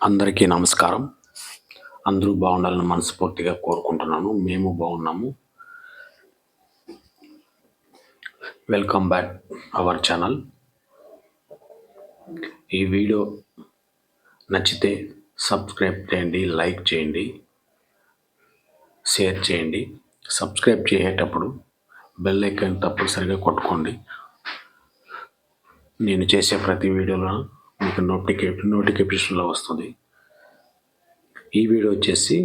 అందరికీ నమస్కారం. అందరూ బాగుండాలని మనస్ఫూర్తిగా కోరుకుంటున్నాను. మేము బాగున్నాము. Welcome back our channel. ఈ వీడియో నచ్చితే సబ్స్క్రైబ్ చేయండి, లైక్ చేయండి, షేర్ చేయండి. సబ్స్క్రైబ్ చేసేటప్పుడు బెల్ ఐకాన్ తప్పనిసరిగా కొట్టుకోండి. నేను చేసే ప్రతి వీడియోలో మీకు నోటిఫికేషన్లో వస్తుంది. ఈ వీడియో వచ్చేసి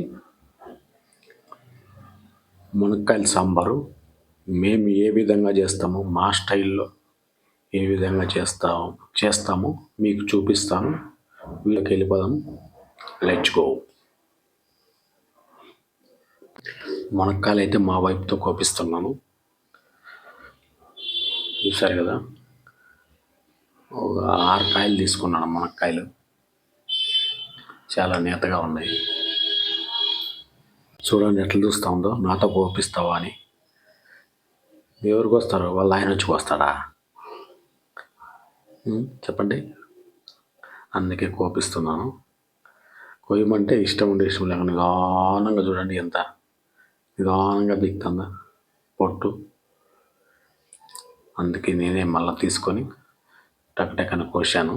మునక్కాయల సాంబారు మేము ఏ విధంగా చేస్తామో, మా స్టైల్లో ఏ విధంగా చేస్తామో మీకు చూపిస్తాను. వీడియోకి వెళ్ళిపోదాం. Let's go. మునక్కాయలు అయితే మా వైపుతో కోపిస్తున్నాను. చూసారు కదా, ఒక 6 కాయలు తీసుకున్నాను. మునక్కాయలు చాలా నేతగా ఉన్నాయి. చూడండి ఎట్లా చూస్తూ ఉందో. నాతో కోపిస్తావా అని. ఎవరికి వస్తారు? వాళ్ళ ఆయన వచ్చి వస్తాడా? చెప్పండి. అందుకే కోపిస్తున్నాను. కోయమంటే ఇష్టం ఉండే ఇష్టం లేకుండా నిదానంగా చూడండి, ఎంత నిదానంగా దిగుతుందా పొట్టు. అందుకే నేనే మళ్ళీ తీసుకొని టక్టక్కన కోసాను.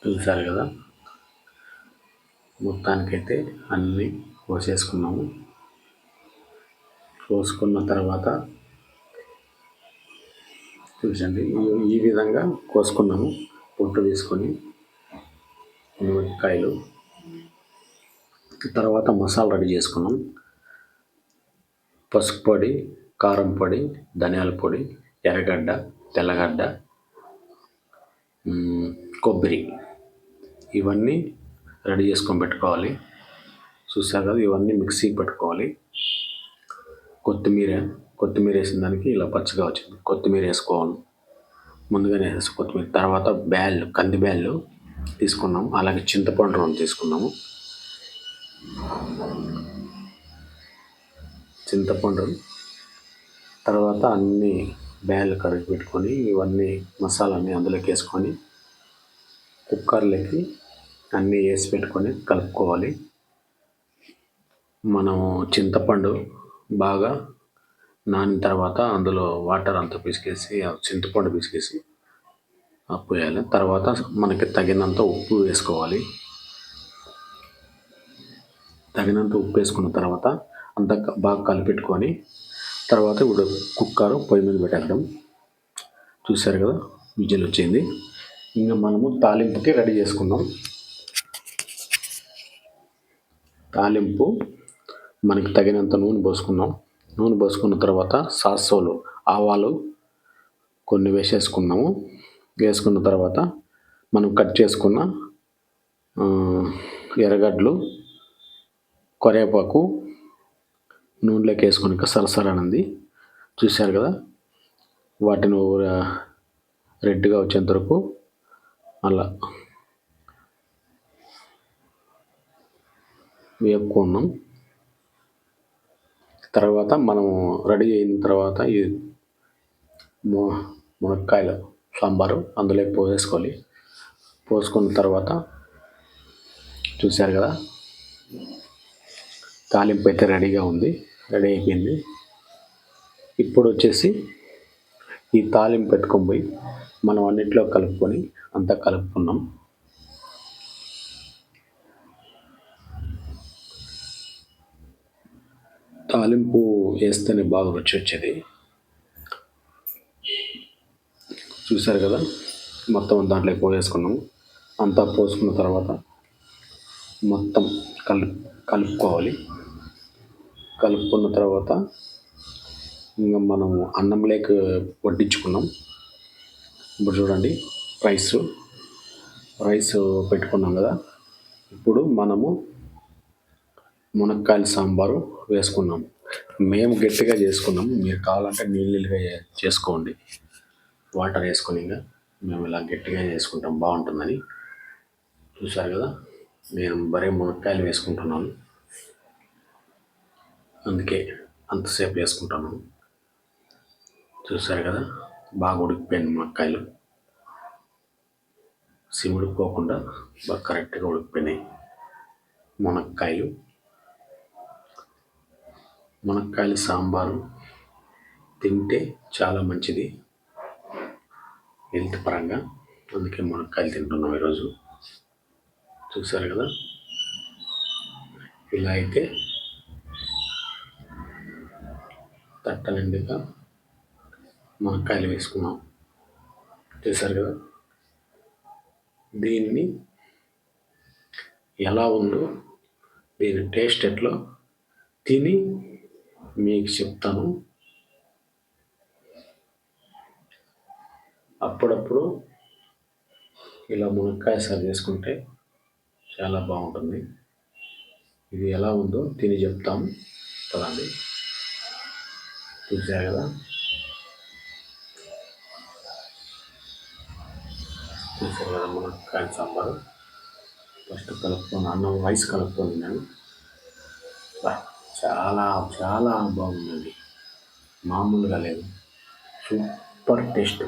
చూసారు కదా, మొత్తానికైతే అన్నీ కోసేసుకున్నాము. కోసుకున్న తర్వాత చూసండి, ఈ విధంగా కోసుకున్నాము. పొట్టు తీసుకొని మునక్కాయలు. తర్వాత మసాలా రెడీ చేసుకున్నాం. పసుపు పొడి, కారం పొడి, ధనియాల పొడి, ఎర్రగడ్డ, తెల్లగడ్డ, కొబ్బరి, ఇవన్నీ రెడీ చేసుకొని పెట్టుకోవాలి. చూసారు కదా, ఇవన్నీ మిక్సీకి పెట్టుకోవాలి. కొత్తిమీర వేసిన దానికి ఇలా పచ్చగా వచ్చింది. కొత్తిమీర వేసుకోవాలి, ముందుగానే వేసేసి కొత్తిమీర. తర్వాత కంది బ్యాళ్ళు తీసుకున్నాము. అలాగే చింతపండు రవ్వ తీసుకున్నాము. చింతపండు తర్వాత అన్నీ బ్యాళ్ళు కడిగి పెట్టుకొని ఇవన్నీ మసాలాన్ని అందులోకి వేసుకొని కుక్కర్లోకి అన్నీ వేసి పెట్టుకొని కలుపుకోవాలి. మనము చింతపండు బాగా నానిన తర్వాత అందులో వాటర్ అంతా పిసికేసి, చింతపండు పిసికేసి పోయాలి. తర్వాత మనకి తగినంత ఉప్పు వేసుకోవాలి. తగినంత ఉప్పు వేసుకున్న తర్వాత అంతా బాగా కలిపెట్టుకొని తర్వాత ఇప్పుడు కుక్కర్ పొయ్యి మీద పెట్టేద్దాం. చూసారు కదా, విజిల్ వచ్చింది. ఇంకా మనము తాలింపుకి రెడీ చేసుకుందాం. తాలింపు మనకి తగినంత నూనె పోసుకున్నాం. నూనె పోసుకున్న తర్వాత సాసోలు, ఆవాలు కొన్ని వేసేసుకున్నాము. వేసుకున్న తర్వాత మనం కట్ చేసుకున్న ఎర్రగడ్డలు, కరివేపాకు నూనెలోకి వేసుకొని సరసరనంది. చూశారు కదా, వాటిని రెడ్గా వచ్చేంత వరకు అలా వేపుకున్నాం. తర్వాత మనము రెడీ అయిన తర్వాత ఈ మునక్కాయల సాంబారు అందులో పోసేసుకోవాలి. పోసుకున్న తర్వాత చూశారు కదా, తాలింపు అయితే రెడీ అయిపోయింది. ఇప్పుడు వచ్చేసి ఈ తాలింపు పెట్టుకొని పోయి మనం అన్నింటిలో కలుపుకొని అంతా కలుపుకున్నాం. తాలింపు వేస్తేనే బాగా రుచి వచ్చేది. చూశారు కదా, మొత్తం దాంట్లో పోసేసుకున్నాము. అంతా పోసుకున్న తర్వాత మొత్తం కలుపుకోవాలి. కలుపుకున్న తర్వాత ఇంకా మనము అన్నంలోకి వడ్డించుకున్నాం. ఇప్పుడు చూడండి, రైస్ పెట్టుకున్నాం కదా. ఇప్పుడు మనము మునక్కాయల సాంబారు వేసుకున్నాం. మేము గట్టిగా చేసుకున్నాము. మీరు కావాలంటే నీళ్ళుగా చేసుకోండి. వాటర్ వేసుకొని ఇంకా మేము ఇలా గట్టిగా చేసుకుంటాం, బాగుంటుందని. చూసారు కదా, నేను మునక్కాయలు వేసుకుంటున్నాను. అందుకే అంతసేపు వేసుకుంటాను. చూసారు కదా, బాగా ఉడికిపోయింది మునక్కాయలు. సిమిడిపోకుండా బాగా కరెక్ట్గా ఉడికిపోయినాయి మునక్కాయలు సాంబారు తింటే చాలా మంచిది హెల్త్ పరంగా. అందుకే మునక్కాయలు తింటున్నాం ఈరోజు. చూసారు కదా, ఇలా అయితే తట్టనిండుగా మునక్కాయలు వేసుకున్నాం. చూసారు కదా, దీన్ని ఎలా ఉందో, దీని టేస్ట్ ఎట్లా తిని మీకు చెప్తాను. అప్పుడప్పుడు ఇలా మునక్కాయ సర్వ్ చేసుకుంటే చాలా బాగుంటుంది. ఇది ఎలా ఉందో తిని చెప్తాం పదండి. చూసారు కదా, మునక్కాయ సాంబారు ఫస్ట్ కలుపుకొని అన్నం రైస్ కలుపుకొని తిన్నాను. చాలా చాలా బాగుందండి, మామూలుగా లేదు. సూపర్ టేస్ట్,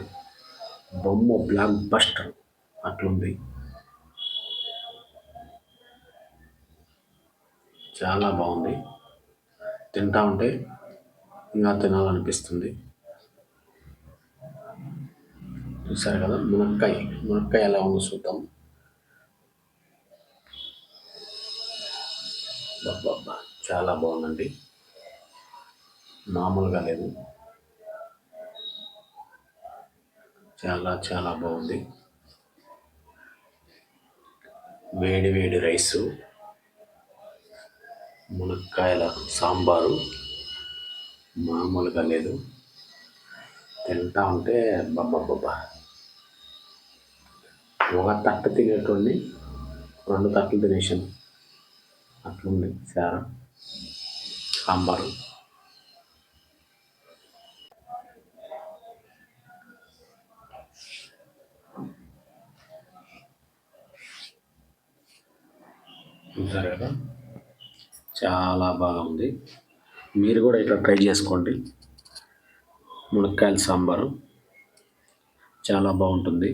బొమ్మ బ్లాక్ బస్టర్ అట్లుంది. చాలా బాగుంది, తింటా ఉంటే ఇంకా తినాలనిపిస్తుంది. చూసారు కదా, మునక్కాయ ఎలా ఉందో చూద్దాం. బాబా చాలా బాగుందండి, మామూలుగా లేదు. చాలా చాలా బాగుంది. వేడి వేడి రైసు, మునక్కాయల సాంబారు మామూలుగా లేదు. తింటా ఉంటే బాబా ఒక తట్టు తినేటోడిని 2 తట్లు తినేసాను అట్లుంది సాంబారు. చూసారు కదా, చాలా బాగా ఉంది. మీరు కూడా ఇట్లా ట్రై చేసుకోండి. మునక్కాయల సాంబారు చాలా బాగుంటుంది.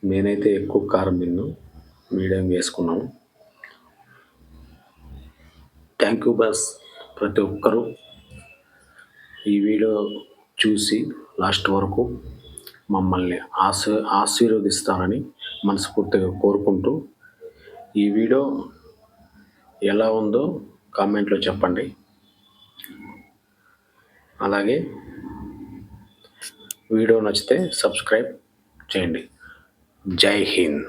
నేనైతే ఎక్కువ కారం తిన్ను, మీడియం వేసుకున్నాను. Thank you bus. ప్రతి ఒక్కరూ ఈ వీడియో చూసి లాస్ట్ వరకు మమ్మల్ని ఆశీర్వదిస్తారని మనస్ఫూర్తిగా కోరుకుంటూ, ఈ వీడియో ఎలా ఉందో కామెంట్లో చెప్పండి. అలాగే వీడియో నచ్చితే సబ్స్క్రైబ్ చేయండి. జై హింద్.